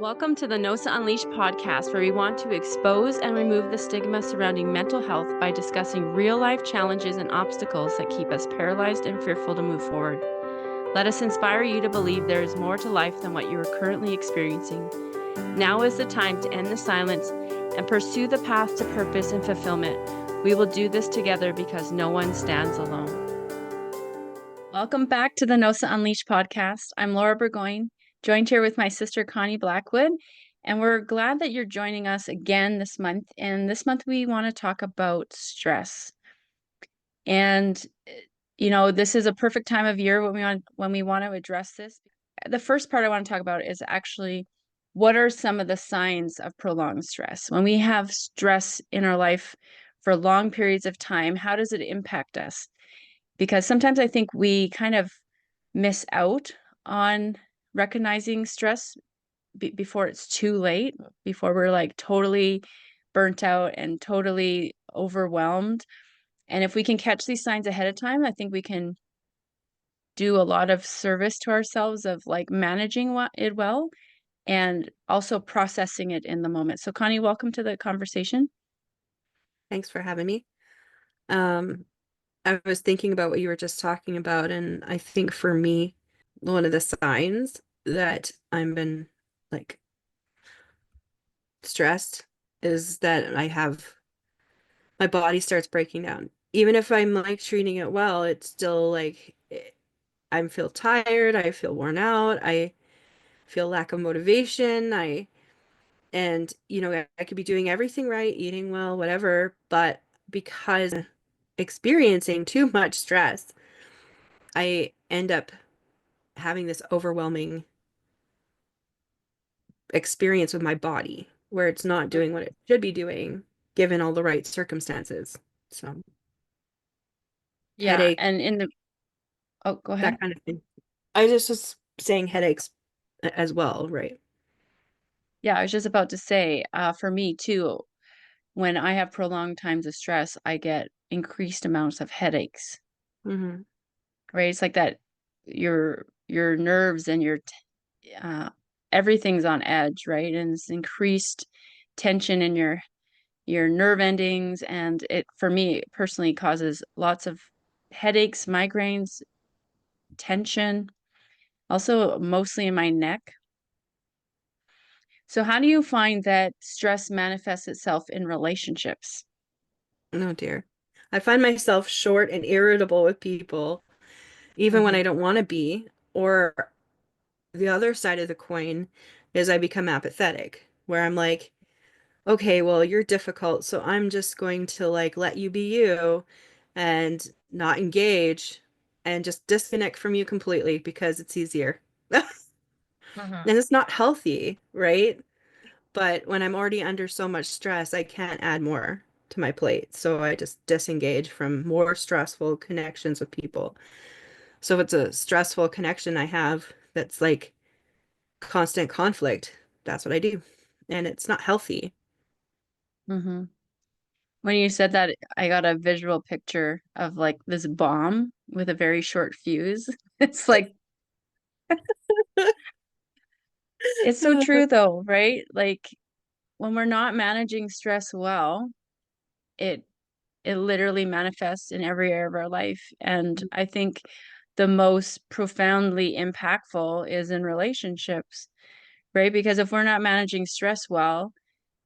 Welcome to the NOSA Unleashed podcast, where we want to expose and remove the stigma surrounding mental health by discussing real-life challenges and obstacles that keep us paralyzed and fearful to move forward. Let us inspire you to believe there is more to life than what you are currently experiencing. Now is the time to end the silence and pursue the path to purpose and fulfillment. We will do this together because no one stands alone. Welcome back to the NOSA Unleashed podcast. I'm Laura Burgoyne, joined here with my sister Connie Blackwood, and we're glad that you're joining us again this month. And this month we want to talk about stress. And this is a perfect time of year when we want to address this. The first part I want to talk about is actually what are some of the signs of prolonged stress? When we have stress in our life for long periods of time, how does it impact us? Because sometimes I think we kind of miss out on recognizing stress before it's too late, before we're like totally burnt out and totally overwhelmed. And if we can catch these signs ahead of time, I think we can do a lot of service to ourselves of like managing it well and also processing it in the moment. So Connie, welcome to the conversation. Thanks for having me. I was thinking about what you were just talking about, and I think for me, one of the signs that I'm been like stressed is that my body starts breaking down. Even if I'm like treating it well, it's still like I feel tired, I feel worn out, I feel lack of motivation, I could be doing everything right, eating well, whatever, but because experiencing too much stress, I end up having this overwhelming experience with my body where it's not doing what it should be doing given all the right circumstances. So, Yeah, headache, and oh, go ahead. that kind of thing. I just was saying headaches as well, right? Yeah, I was just about to say, for me too, when I have prolonged times of stress, I get increased amounts of headaches, Hmm. right? It's like that your nerves and everything's on edge, right? And it's increased tension in your nerve endings, and it for me personally causes lots of headaches, migraines, tension, also mostly in my neck. So how do you find that stress manifests itself in relationships? Oh dear. I find myself short and irritable with people, even when Mm-hmm. I don't want to be. Or the other side of the coin is I become apathetic, where I'm like, okay, well, you're difficult, so I'm just going to like let you be you and not engage and just disconnect from you completely because it's easier. And it's not healthy, right? But when I'm already under so much stress, I can't add more to my plate. So I just disengage from more stressful connections with people. So if it's a stressful connection I have that's like constant conflict, that's what I do. And it's not healthy. Mm-hmm. When you said that, I got a visual picture of like this bomb with a very short fuse. It's like, it's so true though, right? Like when we're not managing stress well, it it literally manifests in every area of our life. And I think the most profoundly impactful is in relationships, right? Because if we're not managing stress well,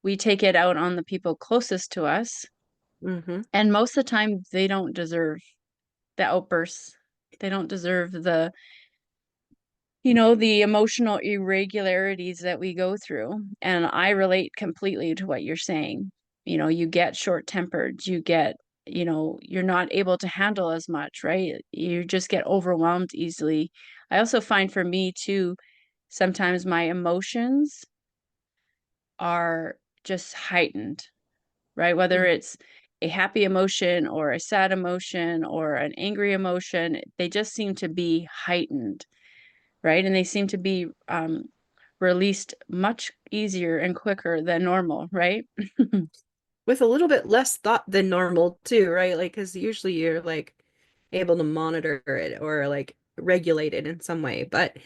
we take it out on the people closest to us. Hmm. And most of the time, they don't deserve the outbursts. They don't deserve the emotional irregularities that we go through. And I relate completely to what you're saying. You get short-tempered, you're not able to handle as much, right? You just get overwhelmed easily. I also find for me too, sometimes my emotions are just heightened, right? Whether it's a happy emotion or a sad emotion or an angry emotion, they just seem to be heightened, right? And they seem to be released much easier and quicker than normal, right? With a little bit less thought than normal too, right? Like, because usually you're like able to monitor it or like regulate it in some way. But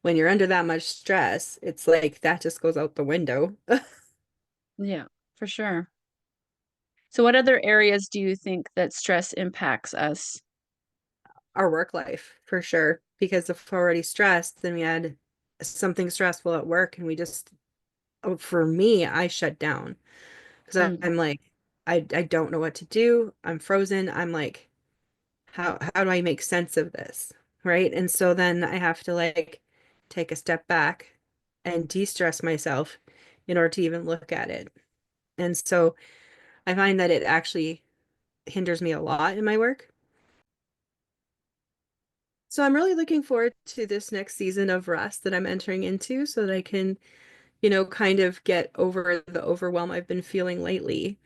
when you're under that much stress, it's like that just goes out the window. Yeah, for sure. So what other areas do you think that stress impacts us? Our work life, for sure. Because if we're already stressed, then we had something stressful at work and we just, oh, for me, I shut down because Mm. I'm like, I don't know what to do. I'm frozen. I'm like, how do I make sense of this? Right. And so then I have to like take a step back and de-stress myself in order to even look at it. And so I find that it actually hinders me a lot in my work. So I'm really looking forward to this next season of rest that I'm entering into so that I can, kind of get over the overwhelm I've been feeling lately.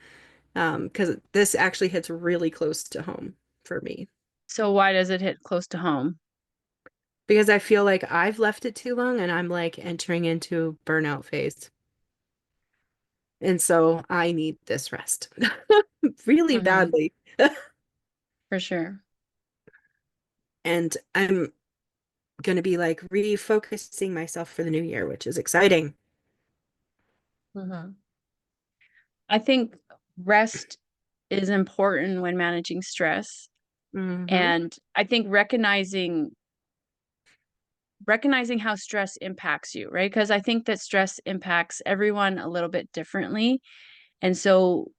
Because this actually hits really close to home for me. So why does it hit close to home? Because I feel like I've left it too long and I'm like entering into burnout phase. And so I need this rest really Hmm. badly. For sure. And I'm going to be like refocusing myself for the new year, which is exciting. Hmm. I think rest is important when managing stress. Hmm. And I think recognizing how stress impacts you, right? Because I think that stress impacts everyone a little bit differently. And so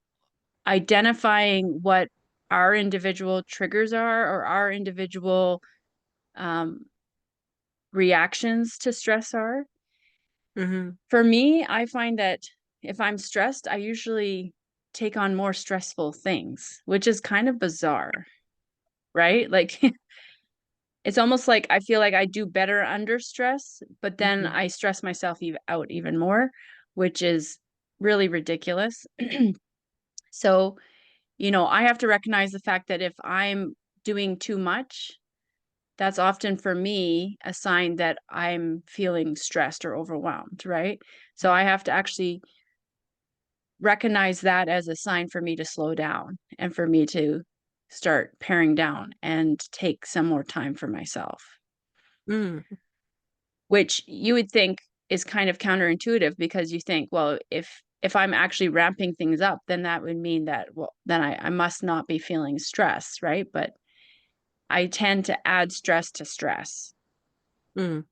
identifying what our individual triggers are or our individual um, reactions to stress are. Hmm. For me, I find that if I'm stressed, I usually take on more stressful things, which is kind of bizarre, right? Like it's almost like I feel like I do better under stress, but then Hmm. I stress myself out even more, which is really ridiculous. So, I have to recognize the fact that if I'm doing too much, that's often for me a sign that I'm feeling stressed or overwhelmed, right? So I have to actually recognize that as a sign for me to slow down and for me to start paring down and take some more time for myself, Mm. which you would think is kind of counterintuitive because you think, well, if I'm actually ramping things up, then that would mean that, well, then I must not be feeling stress, right? But I tend to add stress to stress. Mm.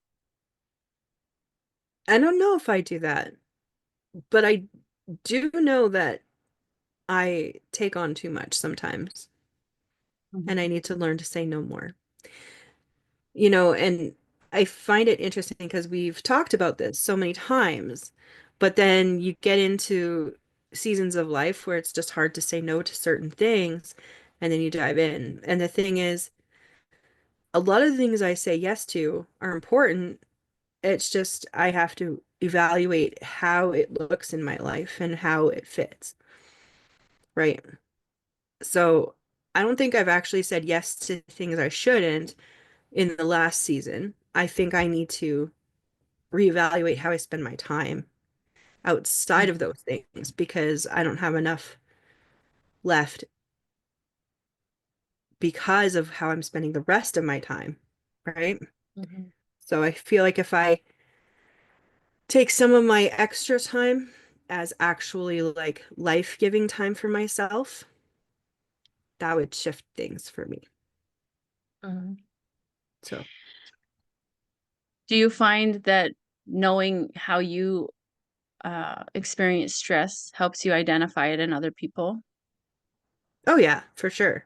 I don't know if I do that, but I do know that I take on too much sometimes, and I Mhm. need to learn to say no more. And I find it interesting because we've talked about this so many times, but then you get into seasons of life where it's just hard to say no to certain things, and then you dive in. And the thing is, a lot of the things I say yes to are important. It's just I have to evaluate how it looks in my life and how it fits, right? So I don't think I've actually said yes to things I shouldn't in the last season. I think I need to reevaluate how I spend my time outside of Mhm. those things because I don't have enough left because of how I'm spending the rest of my time, right? Mhm. So I feel like if I take some of my extra time as actually like life-giving time for myself, that would shift things for me. Mhm. So, Do you find that knowing how you experience stress helps you identify it in other people? oh yeah, for sure.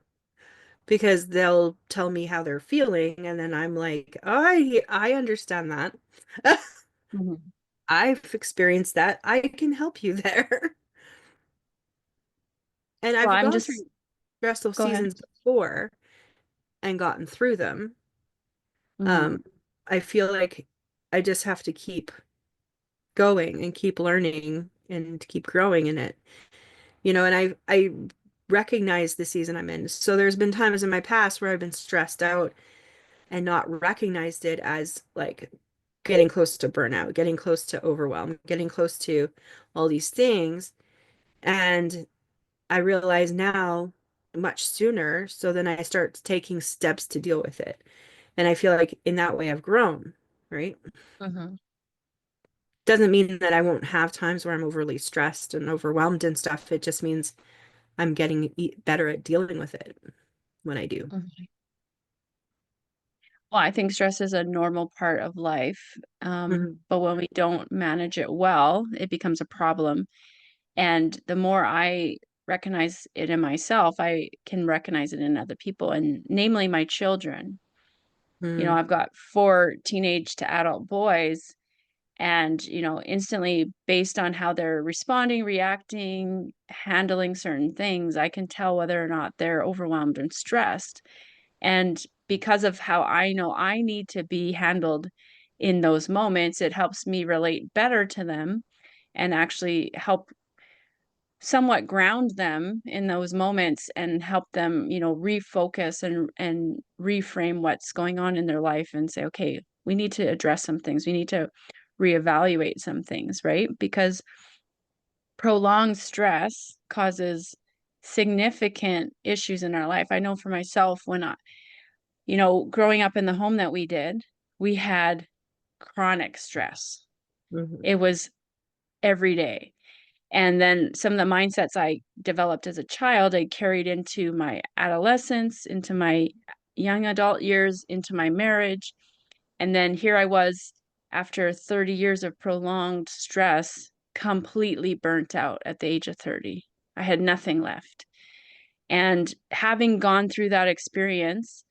Because they'll tell me how they're feeling, and then I'm like, oh, I understand that. Mhm. I've experienced that. I can help you there. And Well, I've I'm gone just through stressful go ahead. seasons before and gotten through them. Mhm. Um, I feel like I just have to keep going and keep learning and keep growing in it. And I recognize the season I'm in. So there's been times in my past where I've been stressed out and not recognized it as like getting close to burnout, getting close to overwhelm, getting close to all these things. And I realize now much sooner. So then I start taking steps to deal with it. And I feel like in that way I've grown, right? Mhm. Doesn't mean that I won't have times where I'm overly stressed and overwhelmed and stuff. It just means I'm getting better at dealing with it when I do. Mhm. Well, I think stress is a normal part of life, Hmm. but when we don't manage it well, it becomes a problem. And the more I recognize it in myself, I can recognize it in other people, and namely my children. You know, Mm. I've got 4 teenage to adult boys, and, instantly based on how they're responding, reacting, handling certain things, I can tell whether or not they're overwhelmed and stressed. And because of how I know I need to be handled in those moments, it helps me relate better to them and actually help somewhat ground them in those moments and help them, refocus and reframe what's going on in their life and say, okay, we need to address some things. We need to reevaluate some things, right? Because prolonged stress causes significant issues in our life. I know for myself when growing up in the home that we did, we had chronic stress. Hmm. It was every day. And then some of the mindsets I developed as a child, I carried into my adolescence, into my young adult years, into my marriage. And then here I was after 30 years of prolonged stress, completely burnt out at the age of 30. I had nothing left. And having gone through that experience,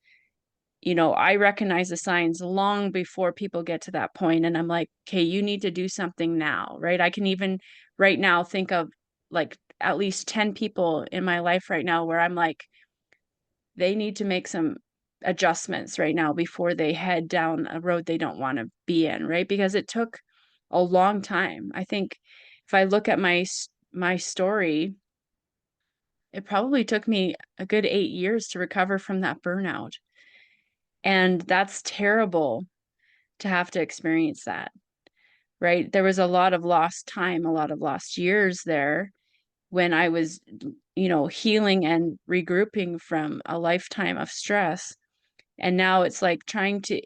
I recognize the signs long before people get to that point, and I'm like, "Okay, you need to do something now," right? I can even right now think of like at least 10 people in my life right now where I'm like, they need to make some adjustments right now before they head down a road they don't want to be in, right? Because it took a long time. I think if I look at my story, it probably took me a good 8 years to recover from that burnout. And that's terrible to have to experience that, right? There was a lot of lost time, a lot of lost years there when I was, healing and regrouping from a lifetime of stress. And now it's like trying to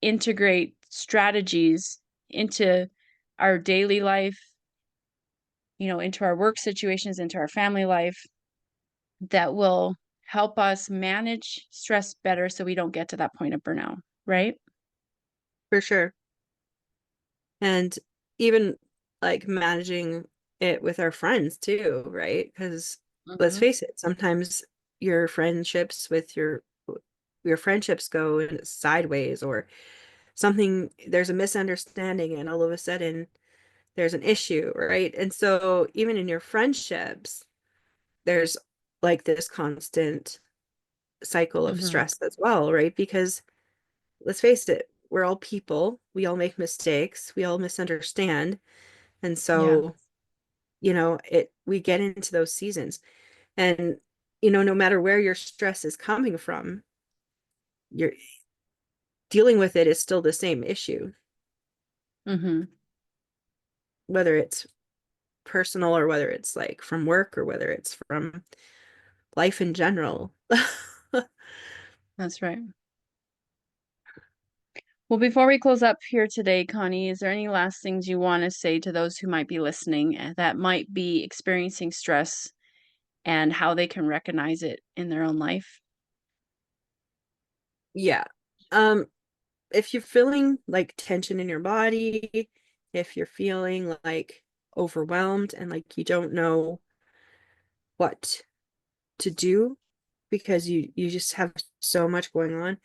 integrate strategies into our daily life, into our work situations, into our family life that will help us manage stress better so we don't get to that point of burnout, right? For sure. And even like managing it with our friends too, right? Because let's Mhm. face it, sometimes your friendships with your friendships go sideways, or something, there's a misunderstanding and all of a sudden there's an issue, right? And so even in your friendships, there's like this constant cycle of Mhm. stress as well, right? Because let's face it, we're all people, we all make mistakes, we all misunderstand. And Yeah. so, we get into those seasons. And, no matter where your stress is coming from, you're dealing with it is still the same issue, Mhm. whether it's personal or whether it's like from work or whether it's from life in general. That's right. Well, before we close up here today, Connie, is there any last things you want to say to those who might be listening that might be experiencing stress and how they can recognize it in their own life? Yeah. Um, if you're feeling like tension in your body, if you're feeling like overwhelmed and like you don't know what to do because you just have so much going on,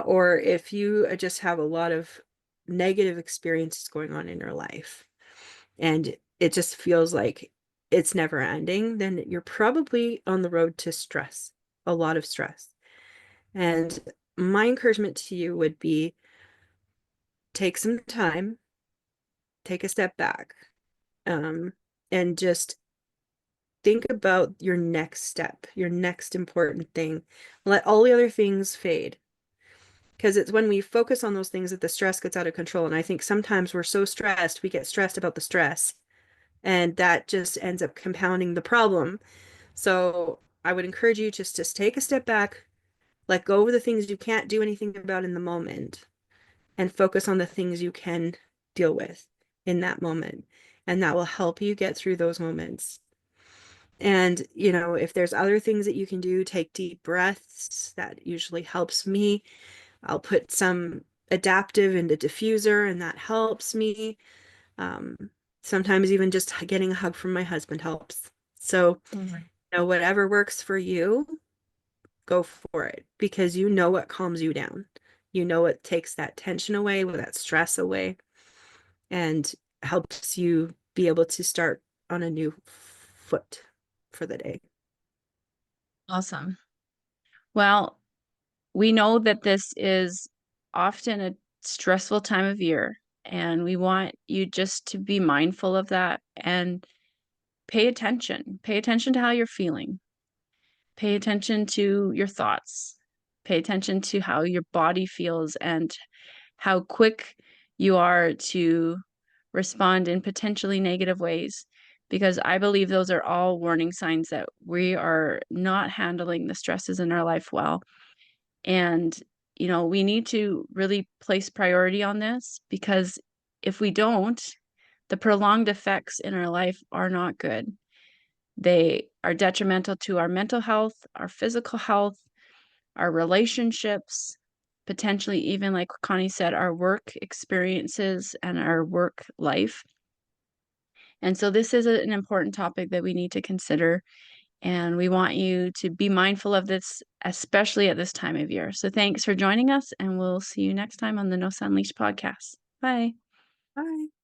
or if you just have a lot of negative experiences going on in your life and it just feels like it's never ending, then you're probably on the road to stress, a lot of stress. And my encouragement to you would be take some time, take a step back, um, and just think about your next step, your next important thing. Let all the other things fade. Because it's when we focus on those things that the stress gets out of control. And I think sometimes we're so stressed, we get stressed about the stress, and that just ends up compounding the problem. So I would encourage you just to take a step back, let go of the things you can't do anything about in the moment, and focus on the things you can deal with in that moment. And that will help you get through those moments. And, if there's other things that you can do, take deep breaths. That usually helps me. I'll put some adaptive in the diffuser, and that helps me. Um, Sometimes even just getting a hug from my husband helps. So, Mhm. whatever works for you, go for it because you know what calms you down. You know what takes that tension away, that stress away, and helps you be able to start on a new foot for the day. Awesome. Well, we know that this is often a stressful time of year, and we want you just to be mindful of that and pay attention. Pay attention to how you're feeling. Pay attention to your thoughts. Pay attention to how your body feels and how quick you are to respond in potentially negative ways. Because I believe those are all warning signs that we are not handling the stresses in our life well. And, we need to really place priority on this because if we don't, the prolonged effects in our life are not good. They are detrimental to our mental health, our physical health, our relationships, potentially even, like Connie said, our work experiences and our work life. And so this is an important topic that we need to consider. And we want you to be mindful of this, especially at this time of year. So thanks for joining us, and we'll see you next time on the No Sun Unleashed podcast. Bye. Bye.